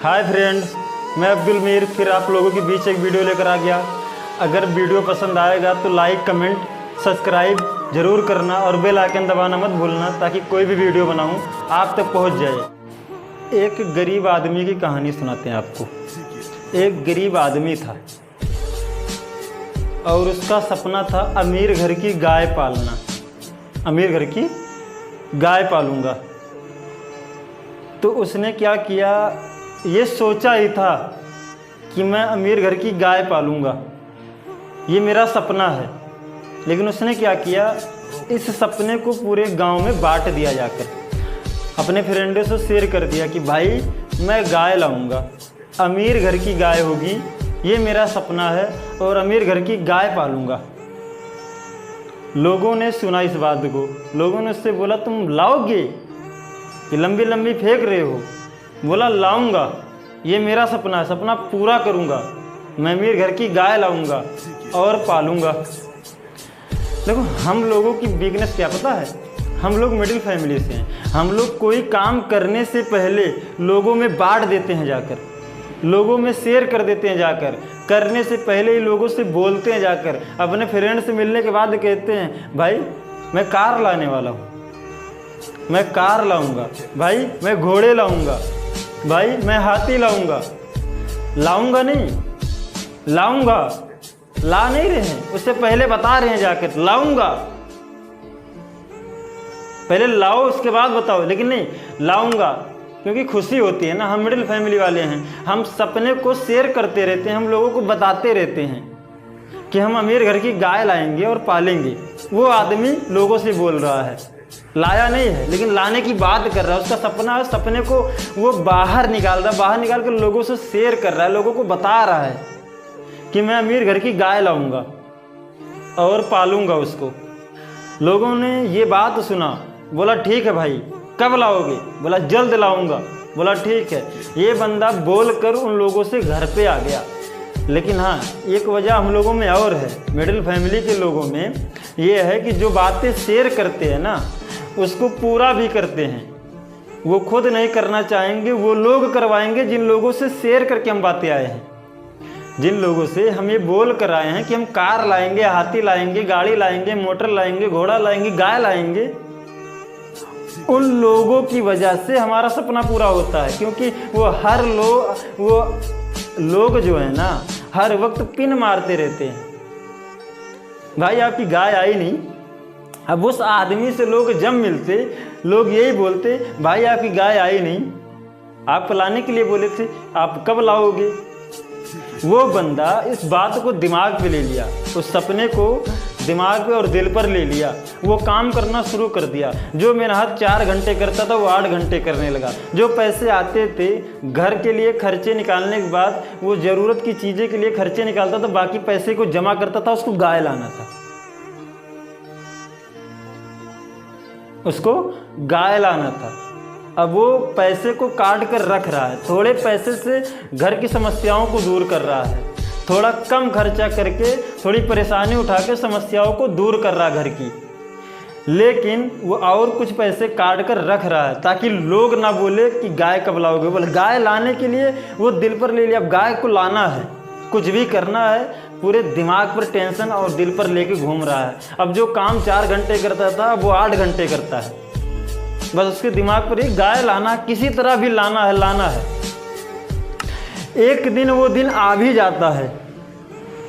Hi friends, मैं अब्दुल मीर फिर आप लोगों के बीच एक वीडियो लेकर आ गया। अगर वीडियो पसंद आएगा तो लाइक, कमेंट, सब्सक्राइब ज़रूर करना और बेल आइकन दबाना मत भूलना ताकि कोई भी वीडियो बनाऊं आप तक पहुंच जाए। एक गरीब आदमी की कहानी सुनाते हैं आपको। एक गरीब आदमी था और उसका सपना था अमीर घर की गाय पालना। अमीर घर की गाय पालूंगा। तो उसने क्या किया, ये सोचा ही था कि मैं अमीर घर की गाय पालूंगा, ये मेरा सपना है। लेकिन उसने क्या किया, इस सपने को पूरे गांव में बांट दिया जाकर। अपने फ्रेंडों से शेयर कर दिया कि भाई मैं गाय लाऊंगा, अमीर घर की गाय होगी, ये मेरा सपना है और अमीर घर की गाय पालूंगा। लोगों ने सुना इस बात को। लोगों ने उससे बोला तुम लाओगे, ये लंबी लंबी फेंक रहे हो। बोला लाऊंगा, ये मेरा सपना है, सपना पूरा करूंगा, मैं अमीर घर की गाय लाऊंगा और पालूंगा। देखो हम लोगों की वीकनेस क्या पता है, हम लोग मिडिल फैमिली से हैं। हम लोग कोई काम करने से पहले लोगों में बांट देते हैं जाकर, लोगों में शेयर कर देते हैं जाकर, करने से पहले ही लोगों से बोलते हैं जाकर। अपने फ्रेंड से मिलने के बाद कहते हैं भाई मैं कार लाने वाला हूँ, मैं कार लाऊंगा, भाई मैं घोड़े लाऊंगा, भाई मैं हाथी लाऊंगा। लाऊंगा नहीं, लाऊंगा। ला नहीं रहे हैं, उससे पहले बता रहे हैं जाकर लाऊंगा। पहले लाओ उसके बाद बताओ, लेकिन नहीं लाऊंगा, क्योंकि खुशी होती है ना। हम मिडिल फैमिली वाले हैं, हम सपने को शेयर करते रहते हैं, हम लोगों को बताते रहते हैं कि हम अमीर घर की गाय लाएंगे और पालेंगे। वो आदमी लोगों से बोल रहा है, लाया नहीं है लेकिन लाने की बात कर रहा है। उसका सपना है, सपने को वो बाहर निकाल रहा है, बाहर निकाल कर लोगों से शेयर कर रहा है, लोगों को बता रहा है कि मैं अमीर घर की गाय लाऊंगा और पालूंगा उसको। लोगों ने ये बात सुना, बोला ठीक है भाई कब लाओगे? बोला जल्द लाऊंगा। बोला ठीक है। ये बंदा बोलकर उन लोगों से घर पे आ गया। लेकिन हाँ, एक वजह हम लोगों में और है, मिडिल फैमिली के लोगों में ये है कि जो बातें शेयर करते हैं ना उसको पूरा भी करते हैं। वो खुद नहीं करना चाहेंगे, वो लोग करवाएंगे जिन लोगों से शेयर करके हम बातें आए हैं, जिन लोगों से हम ये बोल कर आए हैं कि हम कार लाएंगे, हाथी लाएंगे, गाड़ी लाएंगे, मोटर लाएंगे, घोड़ा लाएंगे, गाय लाएंगे। उन लोगों की वजह से हमारा सपना पूरा होता है, क्योंकि वो लोग जो है ना हर वक्त पिन मारते रहते हैं, भाई आपकी गाय आई नहीं। अब उस आदमी से लोग जब मिलते, लोग यही बोलते भाई आपकी गाय आई नहीं, आप लाने के लिए बोले थे, आप कब लाओगे? वो बंदा इस बात को दिमाग पे ले लिया, उस सपने को दिमाग पे और दिल पर ले लिया। वो काम करना शुरू कर दिया। जो मेहनत 4 घंटे करता था वो 8 घंटे करने लगा। जो पैसे आते थे घर के लिए खर्चे निकालने के बाद, वो ज़रूरत की चीज़ें के लिए खर्चे निकालता था, बाकी पैसे को जमा करता था। उसको गाय लाना था, उसको गाय लाना था। अब वो पैसे को काट कर रख रहा है, थोड़े पैसे से घर की समस्याओं को दूर कर रहा है, थोड़ा कम खर्चा करके थोड़ी परेशानी उठा के समस्याओं को दूर कर रहा है घर की। लेकिन वो और कुछ पैसे काट कर रख रहा है ताकि लोग ना बोले कि गाय कब लाओगे। बोले गाय लाने के लिए वो दिल पर ले लिया, अब गाय को लाना है, कुछ भी करना है, पूरे दिमाग पर टेंशन और दिल पर लेके घूम रहा है। अब जो काम 4 घंटे करता था वो 8 घंटे करता है। बस उसके दिमाग पर एक गाय लाना, किसी तरह भी लाना है, लाना है। एक दिन वो दिन आ भी जाता है,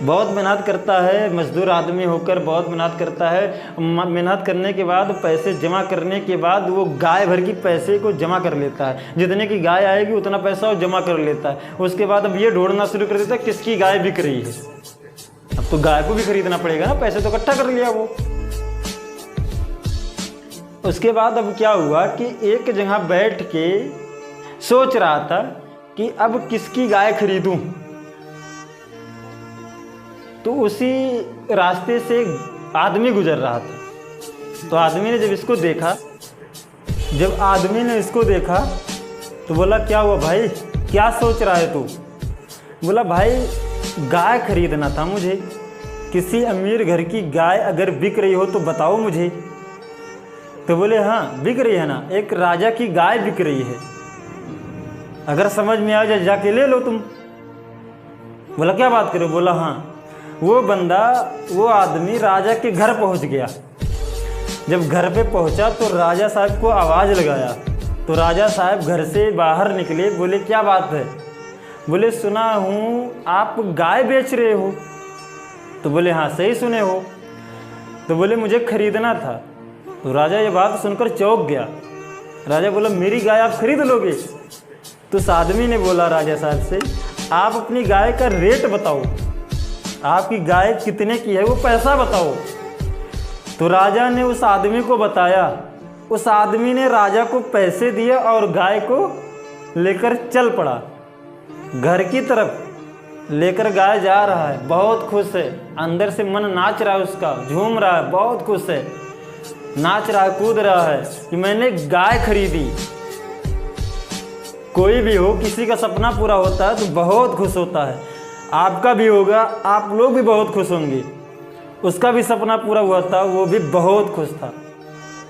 बहुत मेहनत करता है, मजदूर आदमी होकर बहुत मेहनत करता है। मेहनत करने के बाद, पैसे जमा करने के बाद वो गाय भर की पैसे को जमा कर लेता है। जितने की गाय आएगी उतना पैसा वो जमा कर लेता है। उसके बाद अब ये ढूंढना शुरू कर देता है किसकी गाय बिक रही है। अब तो गाय को भी खरीदना पड़ेगा ना, पैसे तो इकट्ठा कर लिया वो। उसके बाद अब क्या हुआ कि एक जगह बैठ के सोच रहा था कि अब किसकी गाय खरीदूं। तो उसी रास्ते से आदमी गुजर रहा था। तो आदमी ने जब इसको देखा, जब आदमी ने इसको देखा तो बोला क्या हुआ भाई, क्या सोच रहा है तू? बोला भाई गाय खरीदना था मुझे, किसी अमीर घर की गाय अगर बिक रही हो तो बताओ मुझे। तो बोले हाँ बिक रही है ना, एक राजा की गाय बिक रही है। अगर समझ में आ जाए जाके ले लो तुम। बोला क्या बात करो? बोला हाँ। वो बंदा, वो आदमी राजा के घर पहुंच गया। जब घर पे पहुंचा तो राजा साहब को आवाज़ लगाया, तो राजा साहब घर से बाहर निकले। बोले क्या बात है? बोले सुना हूँ आप गाय बेच रहे हो। तो बोले हाँ सही सुने हो। तो बोले मुझे खरीदना था। तो राजा ये बात सुनकर चौंक गया। राजा बोला मेरी गाय आप खरीद लोगे? तो उस आदमी ने बोला राजा साहब से, आप अपनी गाय का रेट बताओ, आपकी गाय कितने की है वो पैसा बताओ। तो राजा ने उस आदमी को बताया। उस आदमी ने राजा को पैसे दिए और गाय को लेकर चल पड़ा। घर की तरफ लेकर गाय जा रहा है, बहुत खुश है, अंदर से मन नाच रहा है उसका, झूम रहा है, बहुत खुश है, नाच रहा है, कूद रहा है कि मैंने गाय खरीदी। कोई भी हो, किसी का सपना पूरा होता है तो बहुत खुश होता है। आपका भी होगा, आप लोग भी बहुत खुश होंगे। उसका भी सपना पूरा हुआ था, वो भी बहुत खुश था,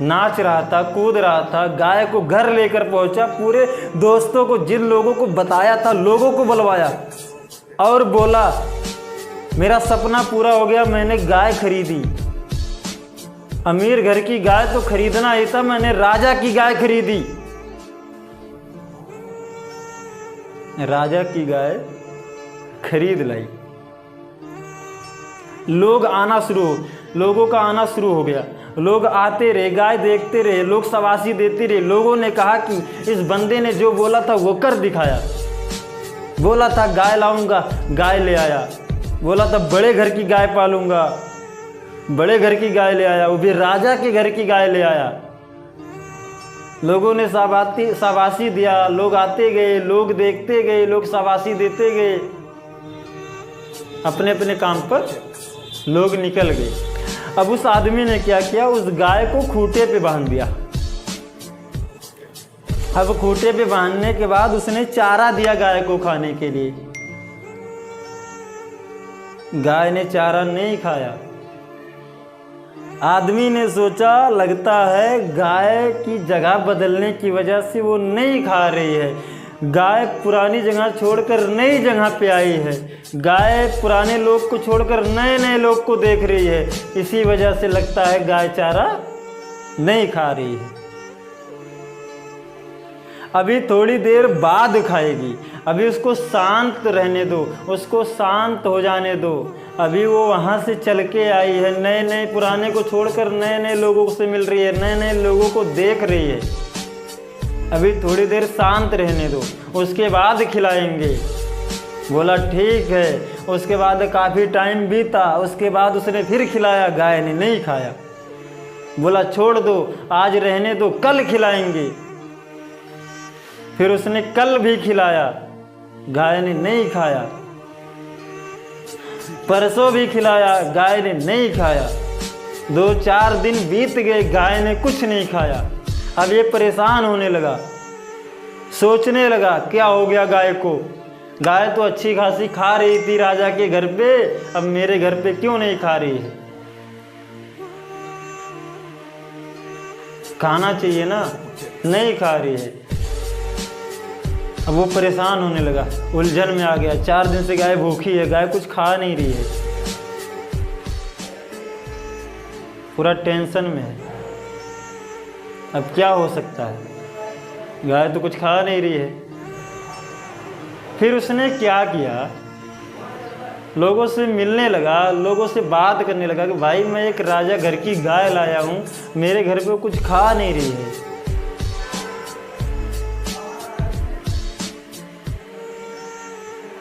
नाच रहा था, कूद रहा था, गाय को घर लेकर पहुंचा, पूरे दोस्तों को, जिन लोगों को बताया था, लोगों को बुलवाया और बोला मेरा सपना पूरा हो गया, मैंने गाय खरीदी। अमीर घर की गाय तो खरीदना ही था, मैंने राजा की गाय खरीदी। राजा की गाय खरीद लाई। लोगों का आना शुरू हो गया। लोग आते रहे, गाय देखते रहे, लोग शाबाशी देते रहे। लोगों ने कहा कि इस बंदे ने जो बोला था वो कर दिखाया। बोला था गाय लाऊंगा, गाय ले आया। बोला था बड़े घर की गाय पालूंगा, बड़े घर की गाय ले आया, वो भी राजा के घर की गाय ले आया। लोगों ने शाबाशी दिया, लोग आते गए, लोग देखते गए, लोग शाबाशी देते गए। अपने अपने काम पर लोग निकल गए। अब उस आदमी ने क्या किया, उस गाय को खूंटे पे बांध दिया। अब खूंटे पे बांधने के बाद उसने चारा दिया गाय को खाने के लिए। गाय ने चारा नहीं खाया। आदमी ने सोचा लगता है गाय की जगह बदलने की वजह से वो नहीं खा रही है। गाय पुरानी जगह छोड़कर नई जगह पे आई है। गाय पुराने लोग को छोड़कर नए नए लोग को देख रही है। इसी वजह से लगता है गाय चारा नहीं खा रही है। अभी थोड़ी देर बाद खाएगी। अभी उसको शांत रहने दो, उसको शांत हो जाने दो। अभी वो वहाँ से चल के आई है, नए नए पुराने को छोड़कर नए नए लोगों से मिल रही है, नए नए लोगों को देख रही है। अभी थोड़ी देर शांत रहने दो, उसके बाद खिलाएंगे। बोला ठीक है। उसके बाद काफ़ी टाइम बीता, उसके बाद उसने फिर खिलाया, गाय ने नहीं खाया। बोला छोड़ दो, आज रहने दो, कल खिलाएंगे। फिर उसने कल भी खिलाया, गाय ने नहीं खाया। परसों भी खिलाया, गाय ने नहीं खाया। 2-4 दिन बीत गए, गाय ने कुछ नहीं खाया। अब ये परेशान होने लगा, सोचने लगा क्या हो गया गाय को। गाय तो अच्छी खासी खा रही थी राजा के घर पे, अब मेरे घर पे क्यों नहीं खा रही है? खाना चाहिए ना, नहीं खा रही है। अब वो परेशान होने लगा, उलझन में आ गया। 4 दिन से गाय भूखी है, गाय कुछ खा नहीं रही है, पूरा टेंशन में है। अब क्या हो सकता है, गाय तो कुछ खा नहीं रही है। फिर उसने क्या किया, लोगों से मिलने लगा, लोगों से बात करने लगा कि भाई मैं एक राजा घर की गाय लाया हूँ, मेरे घर पे कुछ खा नहीं रही है।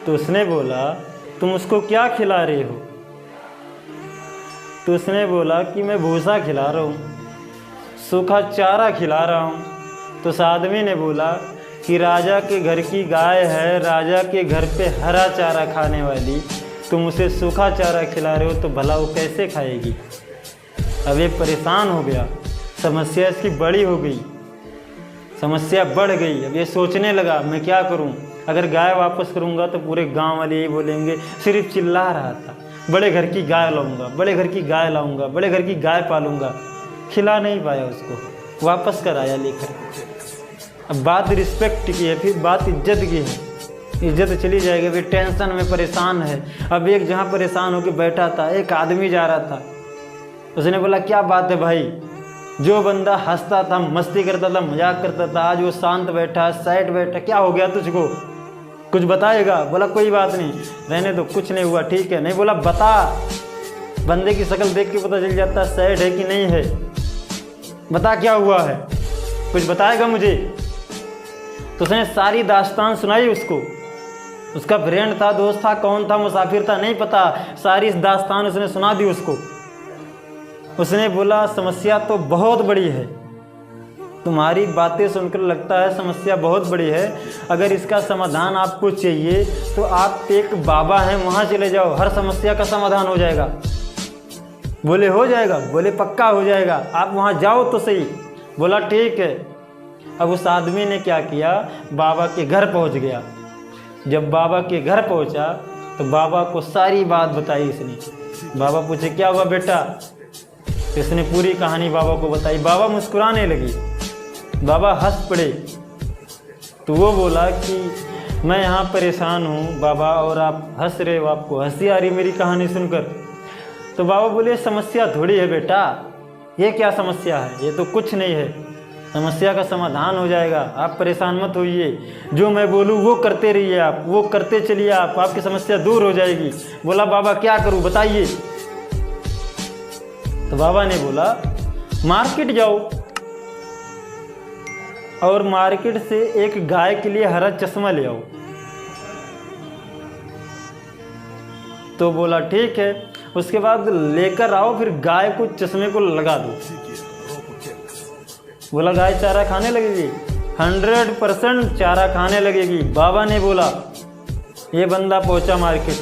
तो उसने बोला तुम उसको क्या खिला रहे हो? तो उसने बोला कि मैं भूसा खिला रहा हूँ, सूखा चारा खिला रहा हूँ। तो उस आदमी ने बोला कि राजा के घर की गाय है, राजा के घर पे हरा चारा खाने वाली, तुम उसे सूखा चारा खिला रहे हो तो भला वो कैसे खाएगी? अब ये परेशान हो गया, समस्या इसकी बड़ी हो गई, समस्या बढ़ गई। अब ये सोचने लगा मैं क्या करूं? अगर गाय वापस करूंगा तो पूरे गांव वाले यही बोलेंगे, सिर्फ चिल्ला रहा था बड़े घर की गाय लाऊंगा, बड़े घर की गाय लाऊंगा, बड़े घर की गाय पालूंगा। खिला नहीं पाया उसको, वापस कर आया लेकर। अब बात रिस्पेक्ट की है, फिर बात इज्जत की है। इज्जत चली जाएगी, फिर टेंशन में परेशान है। अब एक जहाँ परेशान होकर बैठा था, एक आदमी जा रहा था, उसने बोला क्या बात है भाई, जो बंदा हंसता था, मस्ती करता था, मजाक करता था, आज वो शांत बैठा, साइड बैठा, क्या हो गया तुझको, कुछ बताएगा? बोला कोई बात नहीं, रहने दो, कुछ नहीं हुआ, ठीक है। नहीं, बोला बता। बंदे की शक्ल देख के पता चल जाता सैड है कि नहीं है, बता क्या हुआ है, कुछ बताएगा मुझे? तो उसने सारी दास्तान सुनाई उसको। उसका फ्रेंड था, दोस्त था, कौन था, मुसाफिर था, नहीं पता, सारी इस दास्तान उसने सुना दी उसको। उसने बोला समस्या तो बहुत बड़ी है, तुम्हारी बातें सुनकर लगता है समस्या बहुत बड़ी है। अगर इसका समाधान आपको चाहिए तो आप एक बाबा हैं, वहाँ चले जाओ, हर समस्या का समाधान हो जाएगा। बोले हो जाएगा? बोले पक्का हो जाएगा, आप वहाँ जाओ तो सही। बोला ठीक है। अब उस आदमी ने क्या किया, बाबा के घर पहुँच गया। जब बाबा के घर पहुँचा तो बाबा को सारी बात बताई इसने। बाबा पूछे क्या हुआ बेटा? इसने पूरी कहानी बाबा को बताई। बाबा मुस्कुराने लगी, बाबा हंस पड़े। तो वो बोला कि मैं यहाँ परेशान हूँ बाबा, और आप हंस रहे हो, आपको हंसी आ रही मेरी कहानी सुनकर। तो बाबा बोले समस्या थोड़ी है बेटा, ये क्या समस्या है, ये तो कुछ नहीं है, समस्या का समाधान हो जाएगा, आप परेशान मत होइए, जो मैं बोलूँ वो करते रहिए, आप वो करते चलिए, आपकी समस्या दूर हो जाएगी। बोला बाबा क्या करूँ बताइए? तो बाबा ने बोला मार्केट जाओ और मार्केट से एक गाय के लिए हरा चश्मा ले आओ। तो बोला ठीक है। उसके बाद लेकर आओ, फिर गाय को चश्मे को लगा दो। बोला गाय चारा खाने लगेगी? 100% चारा खाने लगेगी। बाबा ने बोला, ये बंदा पहुंचा मार्केट,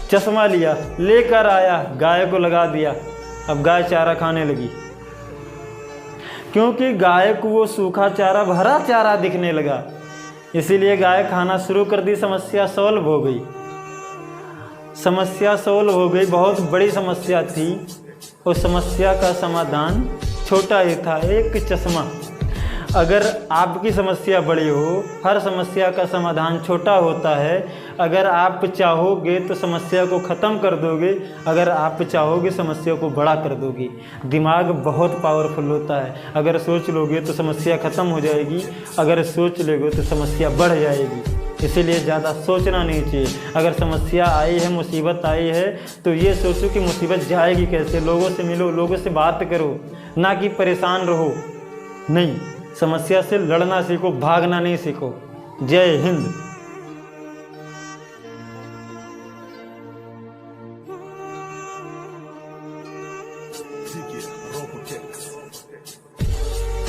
चश्मा लिया, लेकर आया, गाय को लगा दिया। अब गाय चारा खाने लगी, क्योंकि गाय को वो सूखा चारा भरा चारा दिखने लगा, इसीलिए गाय खाना शुरू कर दी। समस्या सॉल्व हो गई, समस्या सॉल्व हो गई। बहुत बड़ी समस्या थी, उस समस्या का समाधान छोटा ही था, एक चश्मा। अगर आपकी समस्या बड़ी हो, हर समस्या का समाधान छोटा होता है। अगर आप चाहोगे तो समस्या को ख़त्म कर दोगे, अगर आप चाहोगे समस्या को बड़ा कर दोगे। दिमाग बहुत पावरफुल होता है, अगर सोच लोगे तो समस्या ख़त्म हो जाएगी, अगर सोच लोगे तो समस्या बढ़ जाएगी। इसीलिए ज़्यादा सोचना नहीं चाहिए। अगर समस्या आई है, मुसीबत आई है, तो ये सोचो कि मुसीबत जाएगी कैसे। लोगों से मिलो, लोगों से बात करो, ना कि परेशान रहो। नहीं, समस्या से लड़ना सीखो, भागना नहीं सीखो। जय हिंद।